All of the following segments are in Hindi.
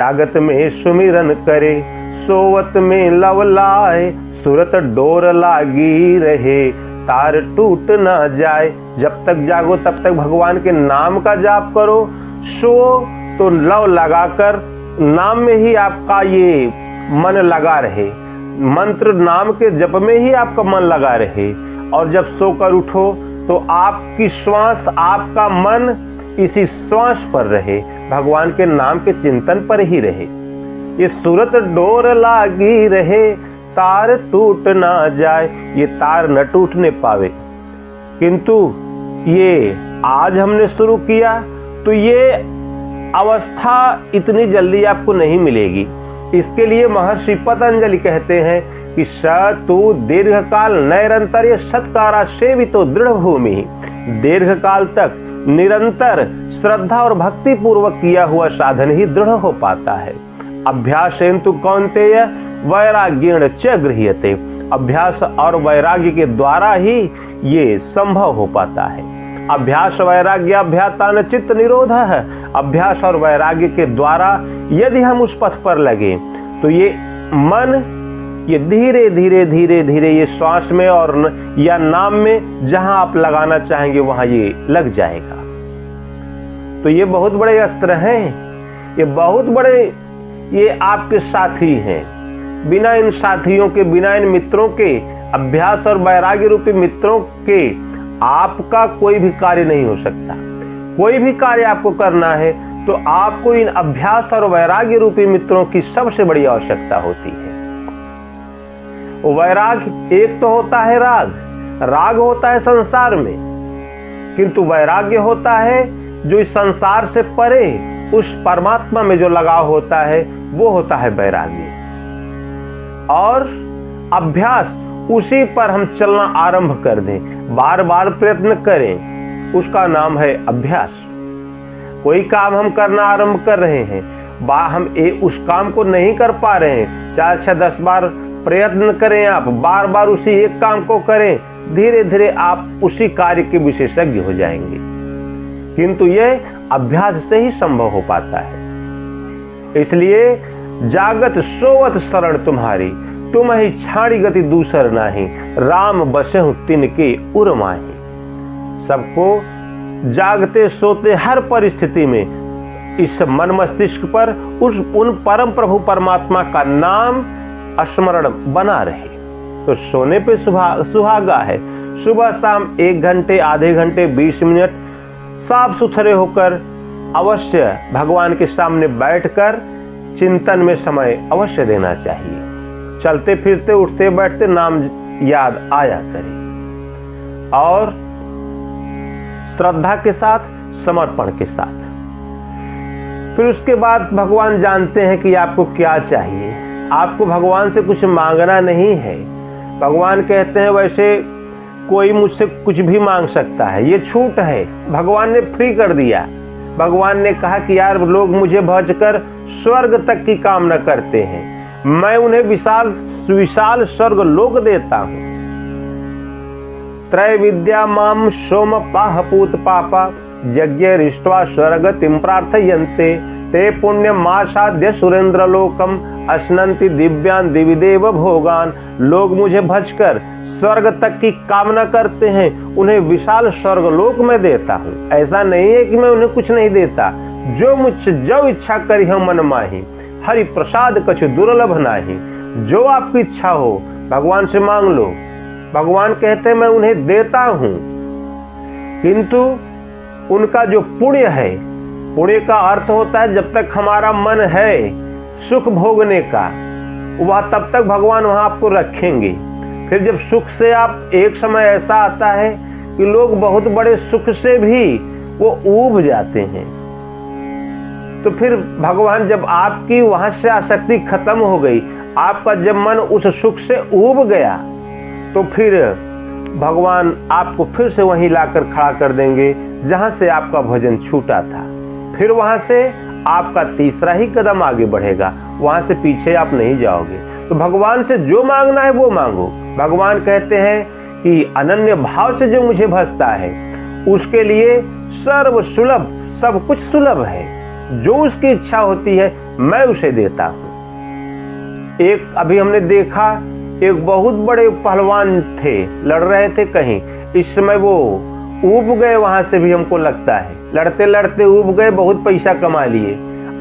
जागत में सुमिरन करे, सोवत में लव लाए, सूरत डोर लागी रहे, तार टूट ना जाए। जब तक जागो तब तक भगवान के नाम का जाप करो, सो तो लव लगाकर नाम में ही आपका ये मन लगा रहे, मंत्र नाम के जप में ही आपका मन लगा रहे। और जब सोकर उठो तो आपकी श्वास, आपका मन इसी श्वास पर रहे, भगवान के नाम के चिंतन पर ही रहे। ये सूरत डोर लागी रहे, तार टूट ना जाए, ये तार न टूटने पावे। किंतु ये आज हमने शुरू किया तो ये अवस्था इतनी जल्दी आपको नहीं मिलेगी। इसके लिए महर्षि पतंजलि कहते हैं कि सतु दीर्घकाल नैरंतर सत्कारा सेवितो दृढ़ भूमि। दीर्घकाल तक निरंतर श्रद्धा और भक्ति पूर्वक किया हुआ साधन ही दृढ़ हो पाता है। अभ्यासेन्तु कौन्तेय वैराग्येण च गृह्यते। अभ्यास और वैराग्य के द्वारा ही ये संभव हो पाता है। अभ्यास वैराग्य अभ्यातान चित्त निरोध है। अभ्यास और वैराग्य के द्वारा यदि हम उस पथ पर लगे तो ये मन ये धीरे धीरे धीरे धीरे ये श्वास में और या नाम में जहां आप लगाना चाहेंगे वहां ये लग जाएगा। तो ये बहुत बड़े अस्त्र हैं, ये बहुत बड़े ये आपके साथी हैं। बिना इन साथियों के, बिना इन मित्रों के, अभ्यास और वैराग्य रूपी मित्रों के आपका कोई भी कार्य नहीं हो सकता। कोई भी कार्य आपको करना है तो आपको इन अभ्यास और वैराग्य रूपी मित्रों की सबसे बड़ी आवश्यकता होती है। वैराग्य एक तो होता है राग, राग होता है संसार में, किंतु वैराग्य होता है जो इस संसार से परे उस परमात्मा में जो लगाव होता है वो होता है वैराग्य। और अभ्यास उसी पर हम चलना आरंभ कर दें, बार बार प्रयत्न करें, उसका नाम है अभ्यास। कोई काम हम करना आरंभ कर रहे हैं, हम उस काम को नहीं कर पा रहे हैं, 4, 6, 10 बार प्रयत्न करें, आप बार बार उसी एक काम को करें, धीरे धीरे आप उसी कार्य के विशेषज्ञ हो जाएंगे। किंतु यह अभ्यास से ही संभव हो पाता है। इसलिए जागत सोवत शरण तुम्हारी, तुम ही छाड़ी गति दूसर नाही, राम बसहु तिनके उर माही। सबको जागते सोते हर परिस्थिति में इस मन मस्तिष्क पर उन परम प्रभु परमात्मा का नाम स्मरण बना रहे। तो सोने पे सुहागा है। सुबह शाम 1 घंटे, आधे घंटे, 20 मिनट साफ सुथरे होकर अवश्य भगवान के सामने बैठकर चिंतन में समय अवश्य देना चाहिए। चलते फिरते, उठते बैठते नाम याद आया करें और श्रद्धा के साथ, समर्पण के साथ। फिर उसके बाद भगवान जानते हैं कि आपको क्या चाहिए। आपको भगवान से कुछ मांगना नहीं है। भगवान कहते हैं वैसे कोई मुझसे कुछ भी मांग सकता है, ये छूट है, भगवान ने फ्री कर दिया। भगवान ने कहा कि यार लोग मुझे भजकर स्वर्ग तक की कामना करते हैं, मैं उन्हें विशाल स्वर्ग लोक देता हूं। त्रय विद्या माम सोम पाह पूत पापा, यज्ञ रिष्ट्वा स्वर्गतिम प्रार्थयन्ते, ते पुण्य मासाद्य सुरेंद्र लोकम, अश्नन्ति दिव्यान दिविदेव भोगान। लोग मुझे भजकर स्वर्ग तक की कामना करते हैं, उन्हें विशाल स्वर्ग लोक में देता हूँ। ऐसा नहीं है कि मैं उन्हें कुछ नहीं देता। जो मुझसे जो इच्छा करी हम मन माही, हरि प्रसाद कछु दुर्लभ नाही। जो आपकी इच्छा हो भगवान से मांग लो। भगवान कहते हैं मैं उन्हें देता हूं, किंतु उनका जो पुण्य है, पुण्य का अर्थ होता है जब तक हमारा मन है सुख भोगने का, वह तब तक भगवान वहां आपको रखेंगे। फिर जब सुख से आप, एक समय ऐसा आता है कि लोग बहुत बड़े सुख से भी वो ऊब जाते हैं, तो फिर भगवान जब आपकी वहां से आसक्ति खत्म हो गई, आपका जब मन उस सुख से ऊब गया, तो फिर भगवान आपको फिर से वहीं लाकर खड़ा कर देंगे जहां से आपका भजन छूटा था। फिर वहां से आपका तीसरा ही कदम आगे बढ़ेगा, वहां से पीछे आप नहीं जाओगे। तो भगवान से जो मांगना है वो मांगो। भगवान कहते हैं कि अनन्य भाव से जो मुझे भजता है उसके लिए सर्व सुलभ, सब कुछ सुलभ है। जो उसकी इच्छा होती है मैं उसे देता हूं। एक अभी हमने देखा, एक बहुत बड़े पहलवान थे, लड़ रहे थे कहीं, इस समय वो ऊब गए, वहां से भी हमको लगता है लड़ते लड़ते ऊब गए, बहुत पैसा कमा लिए,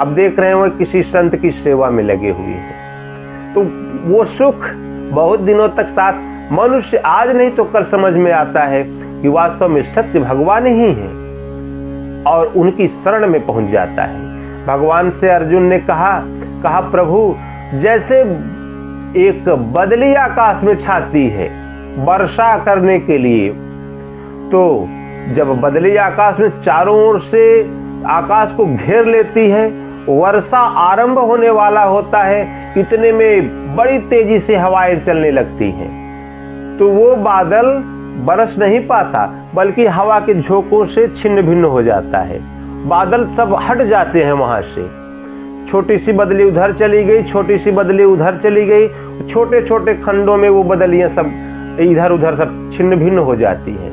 अब देख रहे हैं वो किसी संत की सेवा में लगे हुए हैं। तो वो सुख बहुत दिनों तक साथ मनुष्य आज नहीं तो कल समझ में आता है कि वास्तव में सत्य भगवान ही है, और उनकी शरण में पहुंच जाता है। भगवान से अर्जुन ने कहा प्रभु, जैसे एक बदली आकाश में छाती है वर्षा करने के लिए, तो जब बदली आकाश में चारों ओर से आकाश को घेर लेती है, वर्षा आरंभ होने वाला होता है, इतने में बड़ी तेजी से हवाएं चलने लगती हैं, तो वो बादल बरस नहीं पाता, बल्कि हवा के झोंकों से छिन्न भिन्न हो जाता है। बादल सब हट जाते हैं वहां से, छोटी सी बदली उधर चली गई, छोटी सी बदली उधर चली गई, छोटे छोटे खंडों में वो बदलियां सब इधर उधर सब छिन्न भिन्न हो जाती हैं।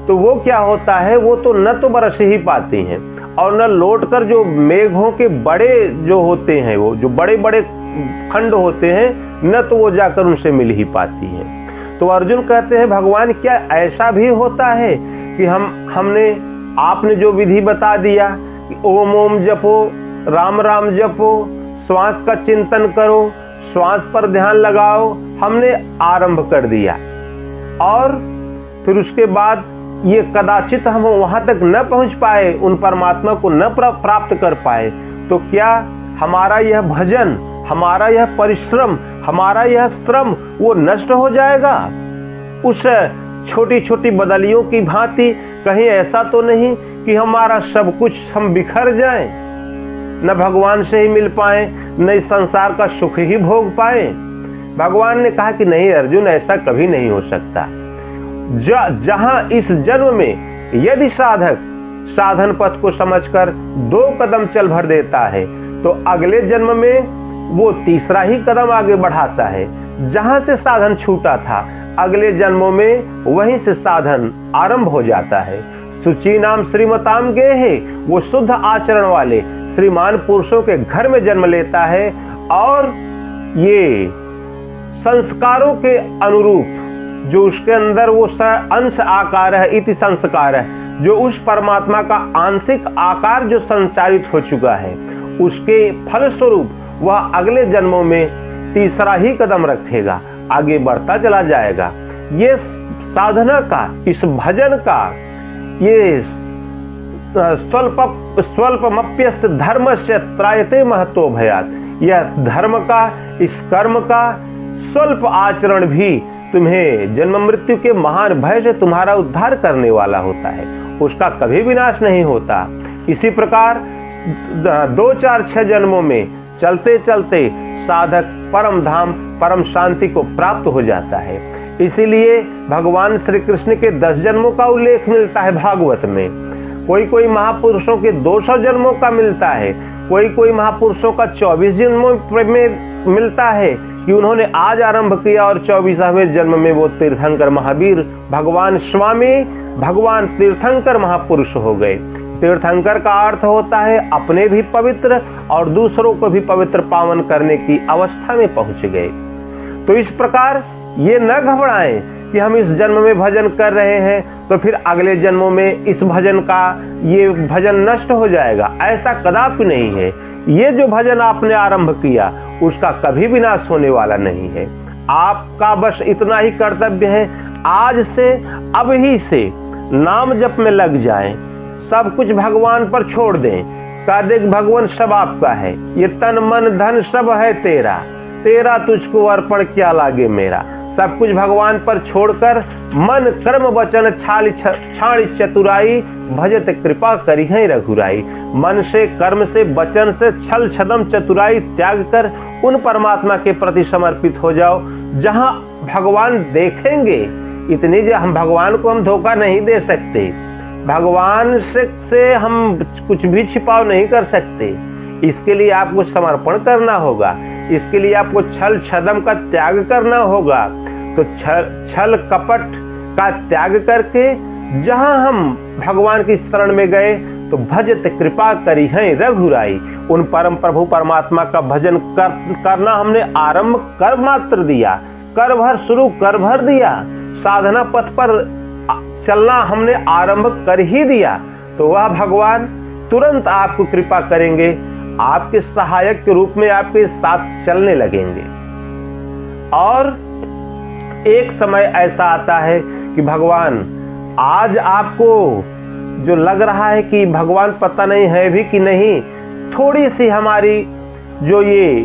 तो वो क्या होता है, वो तो न तो बरस ही पाती हैं और न लौटकर जो मेघों के बड़े जो होते हैं, वो जो बड़े बड़े खंड होते हैं, न तो वो जाकर उनसे मिल ही पाती है। तो अर्जुन कहते हैं भगवान, क्या ऐसा भी होता है कि हमने आपने जो विधि बता दिया कि ओम ओम जपो, राम राम जपो, श्वास का चिंतन करो, श्वास पर ध्यान लगाओ, हमने आरंभ कर दिया, और फिर उसके बाद ये कदाचित हम वहां तक न पहुंच पाए, उन परमात्मा को न प्राप्त कर पाए, तो क्या हमारा यह भजन, हमारा यह परिश्रम, हमारा यह श्रम वो नष्ट हो जाएगा? उस छोटी छोटी बदलियों की भांति कहीं ऐसा तो नहीं कि हमारा सब कुछ हम बिखर जाएं, न भगवान से ही मिल पाए, न इस संसार का सुख ही भोग पाए? भगवान ने कहा कि नहीं अर्जुन, ऐसा कभी नहीं हो सकता। जहां इस जन्म में यदि साधक साधन पथ को समझकर 2 कदम चल भर देता है, तो अगले जन्म में वो तीसरा ही कदम आगे बढ़ाता है। जहां से साधन छूटा था, अगले जन्मों में वहीं से साधन आरंभ हो जाता है। सुचि नाम श्रीमताम गेहे, वो शुद्ध आचरण वाले श्रीमान पुरुषों के घर में जन्म लेता है, और ये संस्कारों के अनुरूप जो उसके अंदर वो अंश आकार है, इति संस्कार है, जो उस परमात्मा का आंशिक आकार जो संचारित हो चुका है, उसके फलस्वरूप वह अगले जन्मों में तीसरा ही कदम रखेगा, आगे बढ़ता चला जाएगा। ये साधना का, इस भजन का, ये स्वल्पमप्यस्य धर्मस्य त्रायते महतो भयात्, यह धर्म का, इस कर्म का स्वल्प आचरण भी तुम्हें जन्म मृत्यु के महान भय से तुम्हारा उद्धार करने वाला होता है, उसका कभी विनाश नहीं होता। इसी प्रकार 2, 4, 6 जन्मों में चलते चलते साधक परम धाम, परम शांति को प्राप्त हो जाता है। इसीलिए भगवान श्री कृष्ण के 10 जन्मों का उल्लेख मिलता है भागवत में, कोई महापुरुषों के 200 जन्मों का मिलता है, कोई महापुरुषों का 24 जन्मों में मिलता है कि उन्होंने आज आरंभ किया और 24वें जन्म में वो तीर्थंकर महावीर भगवान स्वामी, भगवान तीर्थंकर महापुरुष हो गए। तीर्थंकर का अर्थ होता है अपने भी पवित्र और दूसरों को भी पवित्र पावन करने की अवस्था में पहुंच गए। तो इस प्रकार ये न घबराएं कि हम इस जन्म में भजन कर रहे हैं तो फिर अगले जन्मों में इस भजन का ये भजन नष्ट हो जाएगा, ऐसा कदापि नहीं है। ये जो भजन आपने आरंभ किया उसका कभी विनाश होने वाला नहीं है। आपका बस इतना ही कर्तव्य है, आज से अब ही से नाम जप में लग जाएं, सब कुछ भगवान पर छोड़ दें। कह देख भगवान सब आपका है, ये तन मन धन सब है तेरा, तेरा तुझको अर्पण क्या लागे मेरा। सब कुछ भगवान पर छोड़कर मन कर्म वचन छाड़ी चतुराई, भजत कृपा करी है रघुराई। मन से, कर्म से, वचन से छल छदम चतुराई त्याग कर उन परमात्मा के प्रति समर्पित हो जाओ जहां भगवान देखेंगे। इतनी जो हम भगवान को हम धोखा नहीं दे सकते, भगवान से हम कुछ भी छिपाव नहीं कर सकते। इसके लिए आपको समर्पण करना होगा, इसके लिए आपको छल छदम का त्याग करना होगा। तो छल कपट का त्याग करके जहां हम भगवान की शरण में गए तो भजत कृपा करी है रघुराई। उन परम प्रभु परमात्मा का भजन करना हमने आरंभ कर मात्र दिया, कर भर शुरू कर भर दिया, साधना पथ पर चलना हमने आरंभ कर ही दिया, तो वह भगवान तुरंत आपको कृपा करेंगे, आपके सहायक के रूप में आपके साथ चलने लगेंगे। और एक समय ऐसा आता है कि भगवान आज आपको जो लग रहा है कि भगवान पता नहीं है भी कि नहीं, थोड़ी सी हमारी जो ये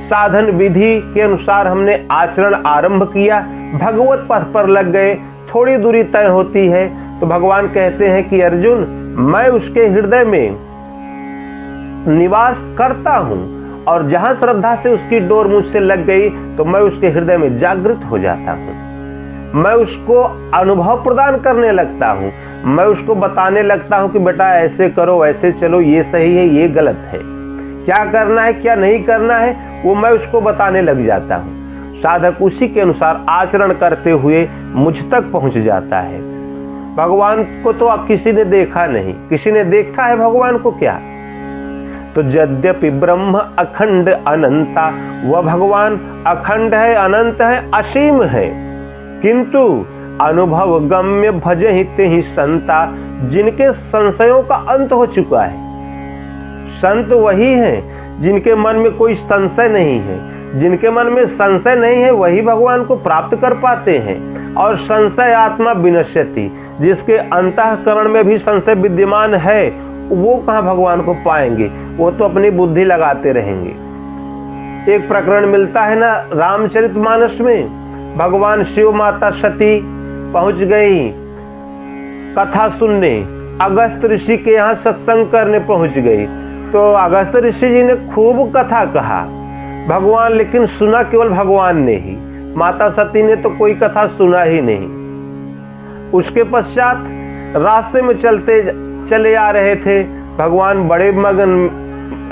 साधन विधि के अनुसार हमने आचरण आरंभ किया, भगवत पथ पर लग गए, थोड़ी दूरी तय होती है, तो भगवान कहते हैं कि अर्जुन मैं उसके हृदय में निवास करता हूं, और जहां श्रद्धा से उसकी डोर मुझसे लग गई तो मैं उसके हृदय में जागृत हो जाता हूं, मैं उसको अनुभव प्रदान करने लगता हूं, मैं उसको बताने लगता हूं कि बेटा ऐसे करो, ऐसे चलो, ये सही है, ये गलत है, क्या करना है क्या नहीं करना है, वो मैं उसको बताने लग जाता हूं। साधक उसी के अनुसार आचरण करते हुए मुझ तक पहुंच जाता है। भगवान को तो किसी ने देखा नहीं, किसी ने देखा है भगवान को क्या? तो यद्यपि ब्रह्म अखंड अनंता, वह भगवान अखंड है, अनंत है, असीम है, किंतु अनुभव गम्य भजहि तेहि संता, जिनके संशयों का अंत हो चुका है। संत वही हैं जिनके मन में कोई संशय नहीं है, जिनके मन में संशय नहीं है वही भगवान को प्राप्त कर पाते हैं। और संशय आत्मा विनश्यति, जिसके अंतःकरण में भी संशय विद्यमान है, वो कहाँ भगवान को पाएंगे, वो तो अपनी बुद्धि लगाते रहेंगे। एक प्रकरण मिलता है ना रामचरितमानस में, भगवान शिव माता सती पहुंच गई कथा सुनने, अगस्त ऋषि के यहाँ सत्संग करने पहुंच गई, तो अगस्त ऋषि जी ने खूब कथा कहा, भगवान लेकिन सुना केवल भगवान ने ही, माता सती ने तो कोई कथा सुना ही नहीं। उसके पश्चात रास्ते में चले आ रहे थे, भगवान बड़े मगन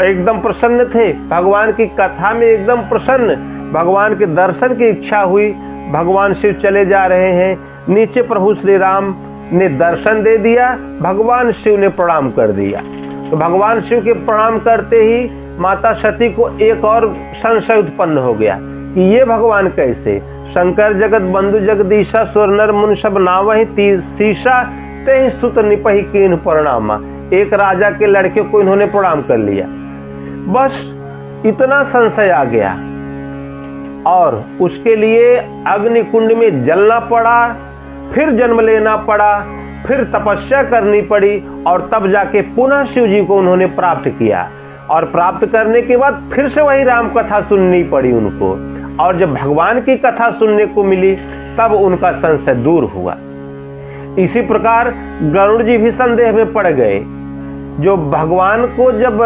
एकदम प्रसन्न थे, भगवान की कथा में एकदम प्रसन्न, भगवान के दर्शन की इच्छा हुई, भगवान शिव चले जा रहे हैं, नीचे प्रभु श्री राम ने दर्शन दे दिया, भगवान शिव ने प्रणाम कर दिया। तो भगवान शिव के प्रणाम करते ही माता सती को एक और संशय उत्पन्न हो गया कि ये भगवान कैसे, शंकर जगत बंधु जगदीशा स्वर नर मुन सब नावहि तीसा तेहि सुत निपहि कीन्ह प्रणामा, एक राजा के लड़के को इन्होंने प्रणाम कर लिया, बस इतना संशय आ गया। और उसके लिए अग्नि कुंड में जलना पड़ा, फिर जन्म लेना पड़ा, फिर तपस्या करनी पड़ी, और तब जाके पुनः शिव जी को उन्होंने प्राप्त किया। और प्राप्त करने के बाद फिर से वही राम कथा सुननी पड़ी उनको, और जब भगवान की कथा सुनने को मिली तब उनका संशय दूर हुआ। इसी प्रकार गरुड़ जी भी संदेह में पड़ गए, जो भगवान को जब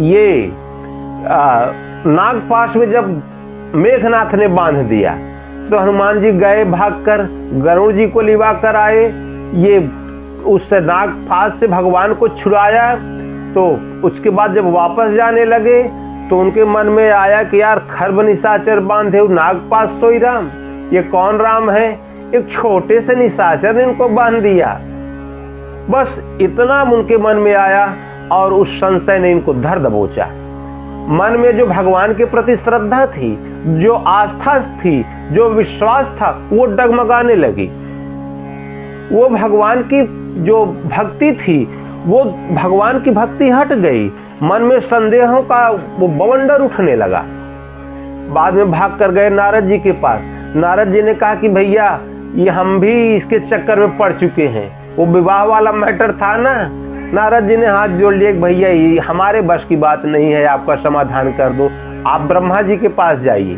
ये नागपाश में जब मेघनाथ ने बांध दिया, तो हनुमान जी गए भागकर गरुड़ जी को लिवा कर आए, ये उस नागपाश से भगवान को छुड़ाया। तो उसके बाद जब वापस जाने लगे तो उनके मन में आया कि यार खरब निशाचर बांधे नागपाश सोई राम, ये कौन राम है, एक छोटे से निशाचर ने इनको बांध दिया। बस इतना उनके मन में आया और उस संशय ने इनको धर दबोचा। मन में जो भगवान के प्रति श्रद्धा थी, जो आस्था थी, जो विश्वास था, वो डगमगाने लगी। वो भगवान की जो भक्ति थी, वो भगवान की भक्ति हट गई, मन में संदेहों का वो बवंडर उठने लगा। बाद में भाग कर गए नारद जी के पास। नारद जी ने कहा कि भैया ये हम भी इसके चक्कर में पड़ चुके हैं, वो विवाह वाला मैटर था ना। नारद जी ने हाथ जोड़ लिए, भैया ये हमारे बस की बात नहीं है, आपका समाधान कर दो, आप ब्रह्मा जी के पास जाइए।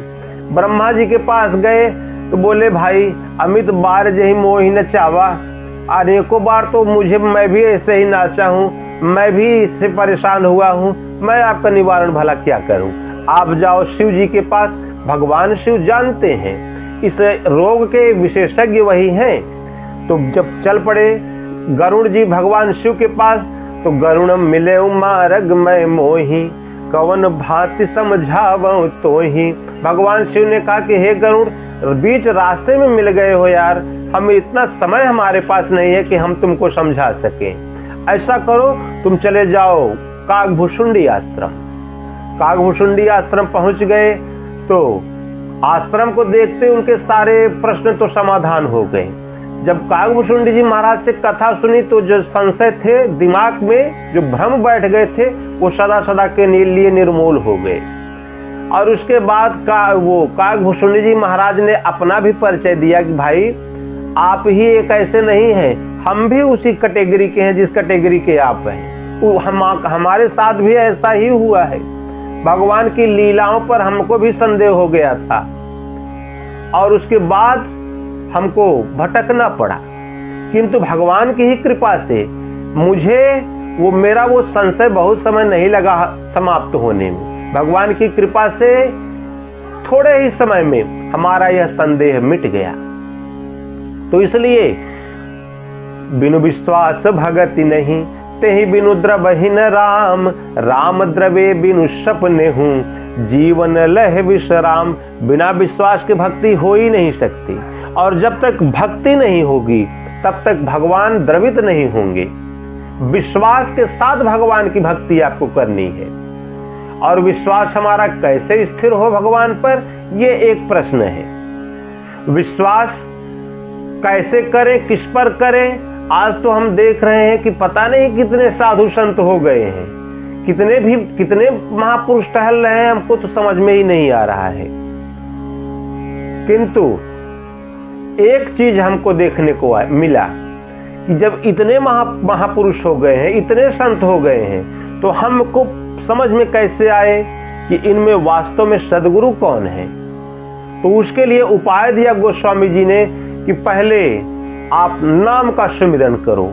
ब्रह्मा जी के पास गए तो बोले भाई अमित बार जही मोहि न चावा, अनेकों बार तो मैं भी ऐसे ही नाचा हूँ, मैं भी इससे परेशान हुआ हूँ, मैं आपका निवारण भला क्या करूँ, आप जाओ शिव जी के पास, भगवान शिव जानते हैं, इस रोग के विशेषज्ञ वही हैं। तो जब चल पड़े गरुड़ जी भगवान शिव के पास, तो गरुणम मिले मारग मैं मोही, कवन भांति समझावं तोहि। भगवान शिव ने कहा कि हे गरुड़, बीच रास्ते में मिल गए हो यार, हमें इतना समय हमारे पास नहीं है कि हम तुमको समझा सकें। ऐसा करो, तुम चले जाओ काकभुशुंडी आश्रम। काकभुशुंडी आश्रम पहुंच गए तो आश्रम को देखते उनके सारे प्रश्न तो समाधान हो गए। जब काकभुशुंडी जी महाराज से कथा सुनी तो जो संशय थे दिमाग में, जो भ्रम बैठ गए थे, वो सदा सदा के लिए निर्मूल हो गए। और उसके बाद काकभुशुंडी जी महाराज ने अपना भी परिचय दिया कि भाई आप ही एक ऐसे नहीं हैं, हम भी उसी कैटेगरी के हैं जिस कैटेगरी के आप हैं। हमारे साथ भी ऐसा ही हुआ है। भगवान की लीलाओं पर हमको भी संदेह हो गया था और उसके बाद हमको भटकना पड़ा, किंतु भगवान की ही कृपा से मुझे मेरा वो संशय बहुत समय नहीं लगा समाप्त होने में। भगवान की कृपा से थोड़े ही समय में हमारा यह संदेह मिट गया। तो इसलिए बिनु विश्वास भगति नहीं, तेहि बिनु द्रवहीन राम, राम द्रवे बिनु सपने हूँ, जीवन लह विश्राम। बिना विश्वास के भक्ति हो ही नहीं सकती, और जब तक भक्ति नहीं होगी तब तक भगवान द्रवित नहीं होंगे। विश्वास के साथ भगवान की भक्ति आपको करनी है। और विश्वास हमारा कैसे स्थिर हो भगवान पर, ये एक प्रश्न है। विश्वास कैसे करें, किस पर करें? आज तो हम देख रहे हैं कि पता नहीं कितने साधु संत हो गए हैं, कितने महापुरुष टहल रहे हैं, हमको तो समझ में ही नहीं आ रहा है। किंतु एक चीज हमको देखने को मिला कि जब इतने महापुरुष हो गए हैं, इतने संत हो गए हैं, तो हमको समझ में कैसे आए कि इनमें वास्तव में सदगुरु कौन है। तो उसके लिए उपाय दिया गोस्वामी जी ने कि पहले आप नाम का सुमिरन करो।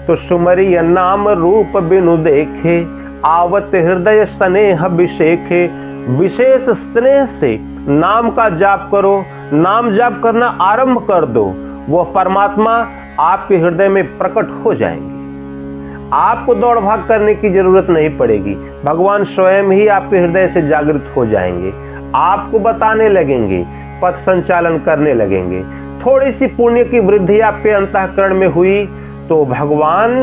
तो सुमरिय नाम रूप बिनु देखे, आवत हृदय स्नेह अभिषेखे। विशेष स्नेह से नाम का जाप करो, नाम जाप करना आरंभ कर दो, वह परमात्मा आपके हृदय में प्रकट हो जाएंगे। आपको दौड़ भाग करने की जरूरत नहीं पड़ेगी, भगवान स्वयं ही आपके हृदय से जागृत हो जाएंगे, आपको बताने लगेंगे, पथ संचालन करने लगेंगे। थोड़ी सी पुण्य की वृद्धि आपके अंतःकरण में हुई तो भगवान